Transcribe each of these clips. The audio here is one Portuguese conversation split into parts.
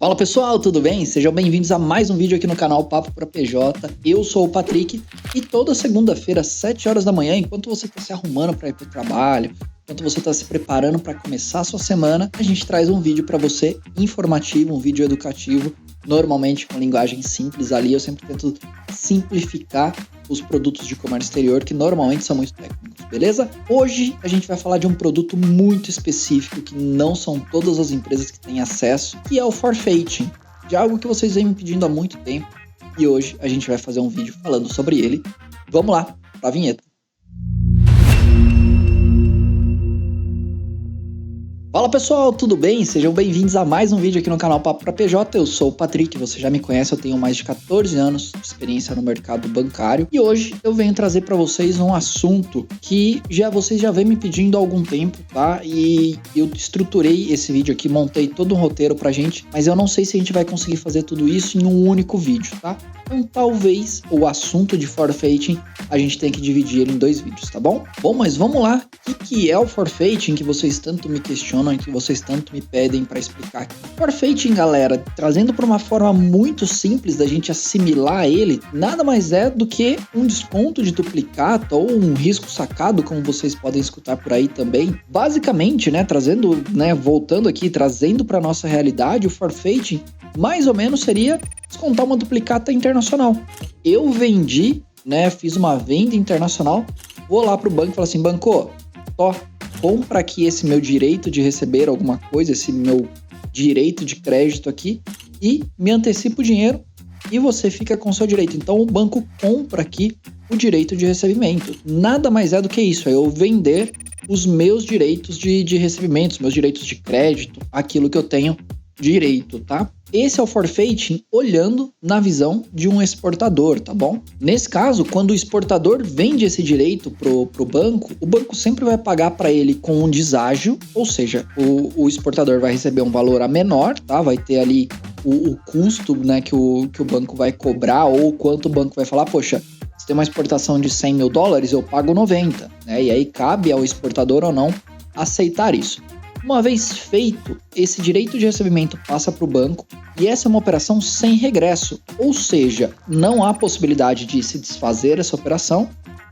Fala pessoal, tudo bem? Sejam bem-vindos a mais um vídeo aqui no canal Papo pra PJ. Eu sou o Patrick e toda segunda-feira, às 7 horas da manhã, enquanto você está se arrumando para ir para o trabalho, enquanto você está se preparando para começar a sua semana, a gente traz um vídeo para você informativo, um vídeo educativo, normalmente com linguagem simples ali. Eu sempre tento simplificar os produtos de comércio exterior, que normalmente são muito técnicos, beleza? Hoje a gente vai falar de um produto muito específico, que não são todas as empresas que têm acesso, que é o forfaiting, de algo que vocês vêm me pedindo há muito tempo, e hoje a gente vai fazer um vídeo falando sobre ele. Vamos lá, para a vinheta. Fala pessoal, tudo bem? Sejam bem-vindos a mais um vídeo aqui no canal Papo pra PJ. Eu sou o Patrick, você já me conhece, eu tenho mais de 14 anos de experiência no mercado bancário e hoje eu venho trazer para vocês um assunto que vocês já vêm me pedindo há algum tempo, tá? E eu estruturei esse vídeo aqui, montei todo um roteiro pra gente, mas eu não sei se a gente vai conseguir fazer tudo isso em um único vídeo, tá? Então talvez o assunto de forfaiting a gente tenha que dividir ele em 2 vídeos, tá bom? Bom, mas vamos lá. O que é o forfaiting que vocês tanto me questionam e que vocês tanto me pedem para explicar aqui? Forfaiting, galera, trazendo para uma forma muito simples da gente assimilar ele, nada mais é do que um desconto de duplicata ou um risco sacado, como vocês podem escutar por aí também. Basicamente, voltando aqui, trazendo para nossa realidade, o forfaiting mais ou menos seria descontar uma duplicata internacional. Eu vendi, fiz uma venda internacional, vou lá pro banco e falo assim, banco, compra aqui esse meu direito de receber alguma coisa, esse meu direito de crédito aqui e me antecipa o dinheiro e você fica com o seu direito. Então o banco compra aqui o direito de recebimento. Nada mais é do que isso, é eu vender os meus direitos de recebimento, os meus direitos de crédito, aquilo que eu tenho direito, tá? Esse é o forfaiting olhando na visão de um exportador, tá bom? Nesse caso, quando o exportador vende esse direito pro banco, o banco sempre vai pagar para ele com um deságio, ou seja, o exportador vai receber um valor a menor, tá? Vai ter ali o custo, que o banco vai cobrar ou quanto o banco vai falar, poxa, se tem uma exportação de 100 mil dólares, eu pago 90, né? E aí cabe ao exportador ou não aceitar isso. Uma vez feito, esse direito de recebimento passa para o banco e essa é uma operação sem regresso, ou seja, não há possibilidade de se desfazer essa operação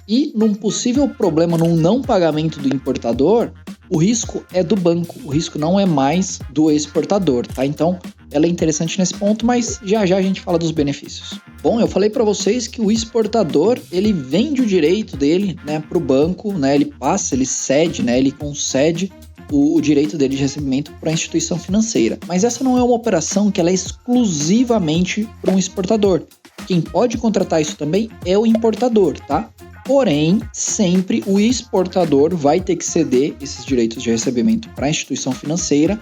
e num possível problema, num não pagamento do importador, o risco é do banco, o risco não é mais do exportador, tá? Então, ela é interessante nesse ponto, mas já a gente fala dos benefícios. Bom, eu falei para vocês que o exportador, ele vende o direito dele, para o banco, ele cede, ele concede o direito dele de recebimento para a instituição financeira. Mas essa não é uma operação que ela é exclusivamente para um exportador. Quem pode contratar isso também é o importador, tá? Porém, sempre o exportador vai ter que ceder esses direitos de recebimento para a instituição financeira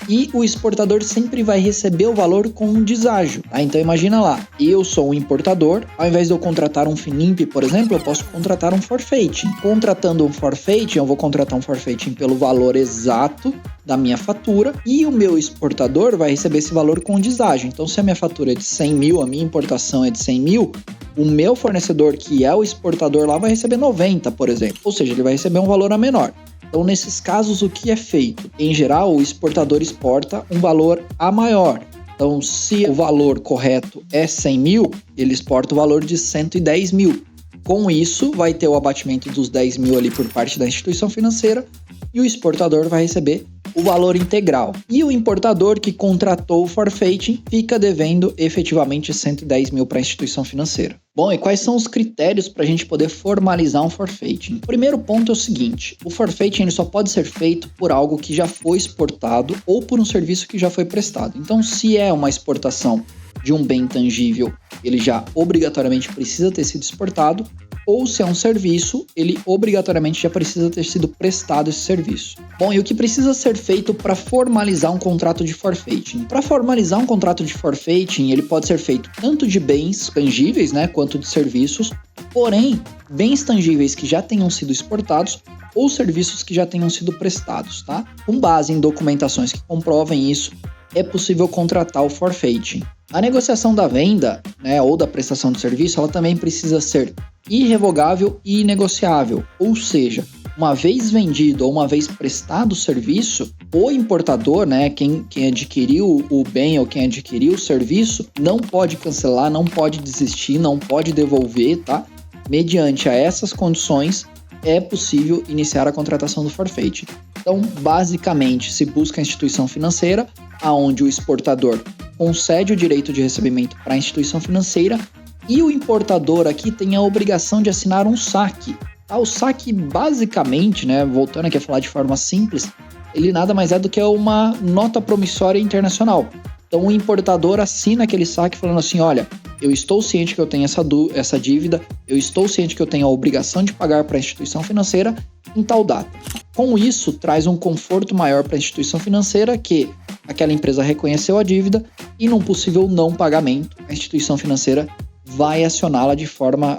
e o exportador sempre vai receber o valor com um deságio, tá? Então imagina lá, eu sou um importador, ao invés de eu contratar um FINIMP, por exemplo, eu posso contratar um forfaiting. Contratando um forfaiting, eu vou contratar um forfaiting pelo valor exato da minha fatura e o meu exportador vai receber esse valor com deságio. Então se a minha fatura é de 100 mil, a minha importação é de 100 mil, o meu fornecedor, que é o exportador lá, vai receber 90, por exemplo. Ou seja, ele vai receber um valor a menor. Então, nesses casos, o que é feito? Em geral, o exportador exporta um valor a maior. Então, se o valor correto é 100 mil, ele exporta o valor de 110 mil. Com isso, vai ter o abatimento dos 10 mil ali por parte da instituição financeira e o exportador vai receber o valor integral. E o importador que contratou o forfaiting fica devendo efetivamente 110 mil para a instituição financeira. Bom, e quais são os critérios para a gente poder formalizar um forfaiting? O primeiro ponto é o seguinte, o forfaiting ele só pode ser feito por algo que já foi exportado ou por um serviço que já foi prestado. Então, se é uma exportação de um bem tangível, ele já obrigatoriamente precisa ter sido exportado, ou se é um serviço, ele obrigatoriamente já precisa ter sido prestado esse serviço. Bom, e o que precisa ser feito para formalizar um contrato de forfaiting? Para formalizar um contrato de forfaiting, ele pode ser feito tanto de bens tangíveis, quanto de serviços, porém, bens tangíveis que já tenham sido exportados ou serviços que já tenham sido prestados, tá? Com base em documentações que comprovem isso, é possível contratar o forfaiting. A negociação da venda, ou da prestação de serviço, ela também precisa ser irrevogável e inegociável, ou seja, uma vez vendido ou uma vez prestado o serviço, o importador, né, quem adquiriu o bem ou quem adquiriu o serviço, não pode cancelar, não pode desistir, não pode devolver, tá? Mediante a essas condições, é possível iniciar a contratação do forfeit. Então, basicamente, se busca a instituição financeira, aonde o exportador concede o direito de recebimento para a instituição financeira e o importador aqui tem a obrigação de assinar um saque. O saque, basicamente, né, voltando aqui a falar de forma simples, ele nada mais é do que uma nota promissória internacional. Então, o importador assina aquele saque falando assim, olha, eu estou ciente que eu tenho essa dívida, eu estou ciente que eu tenho a obrigação de pagar para a instituição financeira em tal data. Com isso, traz um conforto maior para a instituição financeira que aquela empresa reconheceu a dívida e num possível não pagamento, a instituição financeira vai acioná-la de forma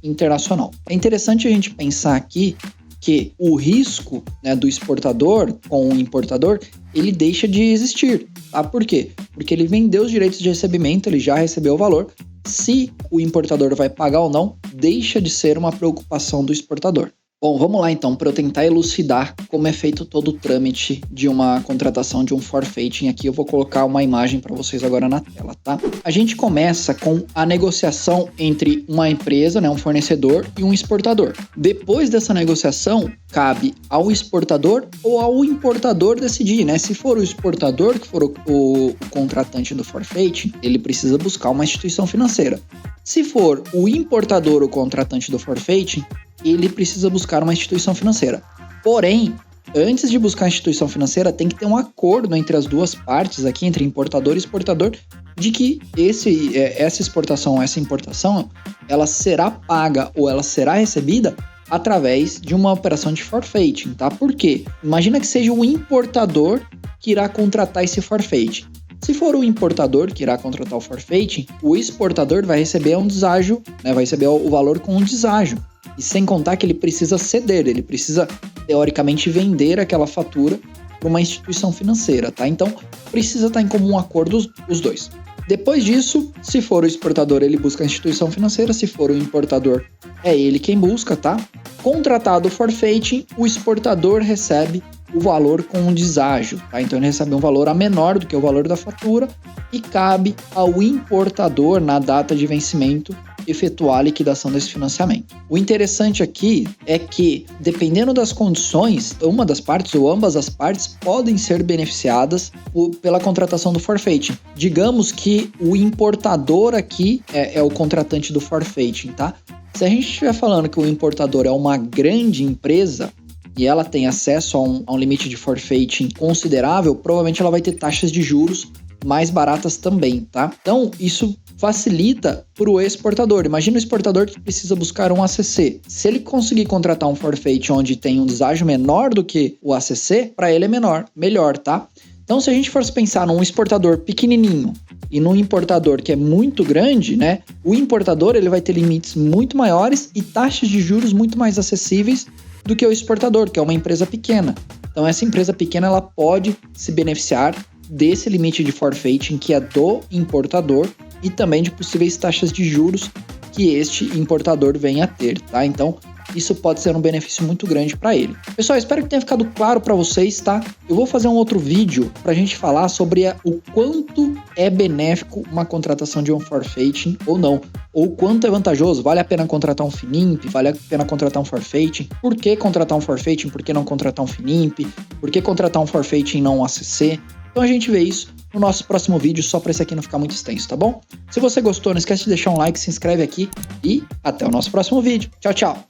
internacional. É interessante a gente pensar aqui que o risco, né, do exportador com o importador, ele deixa de existir. Tá? Por quê? Porque ele vendeu os direitos de recebimento, ele já recebeu o valor. Se o importador vai pagar ou não, deixa de ser uma preocupação do exportador. Bom, vamos lá então, para eu tentar elucidar como é feito todo o trâmite de uma contratação de um forfeiting. Aqui eu vou colocar uma imagem para vocês agora na tela, tá? A gente começa com a negociação entre uma empresa, né, um fornecedor e um exportador. Depois dessa negociação, cabe ao exportador ou ao importador decidir, né? Se for o exportador que for o contratante do forfeiting, ele precisa buscar uma instituição financeira. Se for o importador o contratante do forfeiting, ele precisa buscar uma instituição financeira. Porém, antes de buscar a instituição financeira, tem que ter um acordo entre as duas partes aqui, entre importador e exportador, de que essa exportação, essa importação, ela será paga ou ela será recebida através de uma operação de forfeiting, tá? Por quê? Imagina que seja o importador que irá contratar esse forfeiting. Se for o importador que irá contratar o forfeiting, o exportador vai receber um deságio, né? Vai receber o valor com um deságio. E sem contar que ele precisa ceder, ele precisa, teoricamente, vender aquela fatura para uma instituição financeira, tá? Então, precisa estar em comum acordo os dois. Depois disso, se for o exportador, ele busca a instituição financeira, se for o importador, é ele quem busca, tá? Contratado o forfeiting, o exportador recebe o valor com um deságio, tá? Então, ele recebe um valor a menor do que o valor da fatura e cabe ao importador, na data de vencimento, efetuar a liquidação desse financiamento. O interessante aqui é que, dependendo das condições, uma das partes ou ambas as partes podem ser beneficiadas pela contratação do forfeiting. Digamos que o importador aqui é o contratante do forfeiting, tá? Se a gente estiver falando que o importador é uma grande empresa e ela tem acesso a um limite de forfeiting considerável, provavelmente ela vai ter taxas de juros mais baratas também, tá? Então, isso facilita para o exportador. Imagina o exportador que precisa buscar um ACC. Se ele conseguir contratar um forfeit onde tem um deságio menor do que o ACC, para ele é melhor, tá? Então, se a gente fosse pensar num exportador pequenininho e num importador que é muito grande, né? O importador ele vai ter limites muito maiores e taxas de juros muito mais acessíveis do que o exportador, que é uma empresa pequena. Então, essa empresa pequena ela pode se beneficiar desse limite de forfeiting que é do importador e também de possíveis taxas de juros que este importador venha a ter, tá? Então, isso pode ser um benefício muito grande para ele. Pessoal, espero que tenha ficado claro para vocês, tá? Eu vou fazer um outro vídeo para a gente falar sobre o quanto é benéfico uma contratação de um forfeiting ou não, ou quanto é vantajoso, vale a pena contratar um FINIMP, vale a pena contratar um forfeiting, por que contratar um forfeiting, por que não contratar um FINIMP, por que contratar um forfeiting e não um ACC. Então a gente vê isso no nosso próximo vídeo, só para esse aqui não ficar muito extenso, tá bom? Se você gostou, não esquece de deixar um like, se inscreve aqui e até o nosso próximo vídeo. Tchau, tchau!